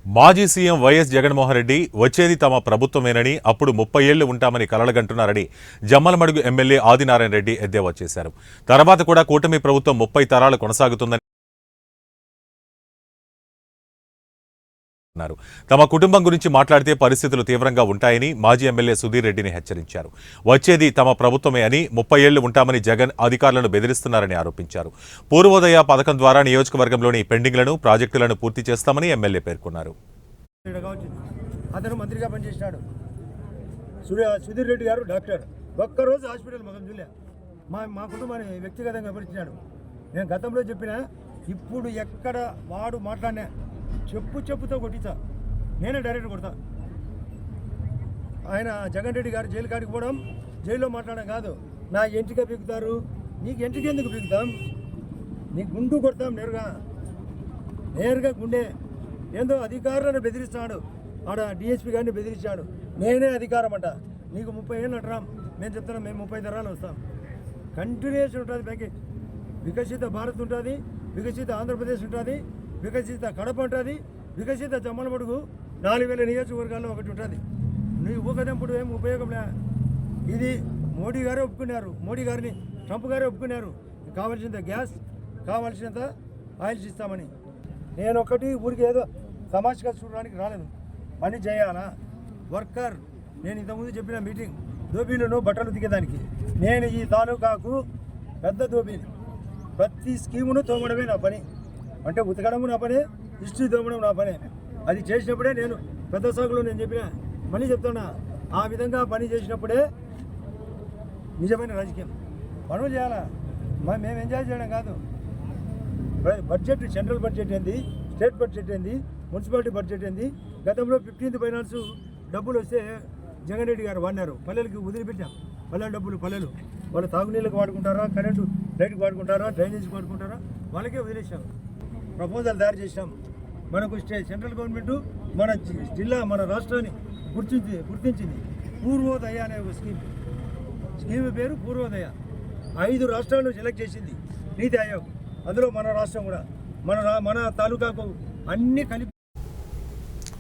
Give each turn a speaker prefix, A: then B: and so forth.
A: మాజీ CM YS Jaganmohan Reddy వచ్చేది తమ ప్రభుత్వమేనని, అప్పుడు 30 ఏళ్లు ఉంటామని కలలుగంటున్నారని జమ్మలమడుగు ఎమ్మెల్యే ఆదినారాయణ రెడ్డి ఎద్దేవా చేశారు. తర్వాత కూడా కూటమి ప్రభుత్వం 30 తరాలు కొనసాగుతుందని అన్నారు. తమ కుటుంబం గురించి మాట్లాడితే పరిస్థితులు తీవ్రంగా ఉంటాయని మాజీ ఎమ్మెల్యే సుధీర్ రెడ్డిని హెచ్చరించారు. వచ్చేది తమ ప్రభుత్వమే అని, 30 ఏళ్లు ఉంటామని జగన్ అధికారులను బెదిరిస్తున్నారని ఆరోపించారు. పూర్వోదయ పథకం ద్వారా నియోజకవర్గంలోని పెండింగ్లను, ప్రాజెక్టులను పూర్తి చేస్తామని ఎమ్మెల్యే పేర్కొన్నారు.
B: అతను మంత్రిగా పనిచేసినాడు. సుధీర్ రెడ్డి గారు డాక్టర్. ఒక్కరోజు హాస్పిటల్ మగం చూలే. మా కుటుంబాన్ని వ్యక్తిగతంగా పరిచినాడు. నేను గతంలో చెప్పిన, ఇప్పుడు ఎక్కడ వాడు మాట్లాడినా చెప్పుతో కొట్టించా, నేనే డైరెక్ట్ కొడతా. ఆయన జగన్ రెడ్డి గారు జైలు కాడికి పోవడం, జైల్లో మాట్లాడడం కాదు. నా ఎంటిక పీకుతారు, నీకు ఎంటిక ఎందుకు పీకుతాం, నీ గుండు కొడతాం నేరుగా గుండె. ఏందో అధికారులను బెదిరిస్తాడు, ఆడ డిఎస్పీ గారిని బెదిరించాడు. నేనే అధికారం అంట, నీకు 30 ఏళ్ళు అంటాం. మేము చెప్తున్నాం, మేము 30 తరాలు వస్తాం. కంటిన్యూషన్ ఉంటుంది ప్యాకేజ్. వికసిత భారత్ ఉంటుంది, వికసిత ఆంధ్రప్రదేశ్ ఉంటుంది, వికసిత కడప ఉంటుంది, వికసిత జమ్మలమడుగు 4000 నియోజకవర్గాల్లో ఒకటి ఉంటుంది. నువ్వు ఊకదంపుడు ఏం ఉపయోగంలే. ఇది మోడీ గారే ఒప్పుకున్నారు, మోడీ గారిని ట్రంప్ గారే ఒప్పుకున్నారు. కావాల్సినంత గ్యాస్, కావాల్సినంత ఆయిల్స్ ఇస్తామని. నేను ఒకటి ఊరికి ఏదో తమాషగా చూడడానికి రాలేదు, పని చేయాలా. వర్కర్. నేను ఇంతకుముందు చెప్పిన మీటింగ్, దోబీలను బట్టలు దిగేదానికి నేను ఈ తాలూకాకు పెద్ద దోబీని. ప్రతి స్కీమును తోమడమే నా పని. అంటే ఉతకడము నా పనే, హిస్టరీ తోమడం నా పనే. అది చేసినప్పుడే నేను పెద్ద సాగులో నేను చెప్పిన మళ్ళీ చెప్తున్నా, ఆ విధంగా పని చేసినప్పుడే నిజమైన రాజకీయం. పనులు చేయాలా, మేము ఎంజాయ్ చేయడం కాదు. బడ్జెట్, సెంట్రల్ బడ్జెట్ ఏంది, స్టేట్ బడ్జెట్ ఏంది, మున్సిపాలిటీ బడ్జెట్ ఏంది. గతంలో 15th ఫైనాన్స్ డబ్బులు వస్తే జగన్ రెడ్డి గారు వాడినారు, పల్లెలకి వదిలిపెట్టాం. పల్లెల డబ్బులు పల్లెలు వాళ్ళు తాగునీళ్ళకి వాడుకుంటారా, కరెంటు లైట్కి వాడుకుంటారా, డ్రైనేజ్కి వాడుకుంటారా, వాళ్ళకే వదిలేసాం. ప్రపోజల్ తయారు చేసాం. మనకు సెంట్రల్ గవర్నమెంట్ మన జిల్లా, మన రాష్ట్రాన్ని గుర్తించింది. పూర్వోదయ అనే ఒక స్కీమ్ పేరు పూర్వోదయ. 5 రాష్ట్రాలను సెలెక్ట్ చేసింది నీతి ఆయోగ్. అందులో మన రాష్ట్రం కూడా, మన తాలూకాకు అన్నీ కలిపి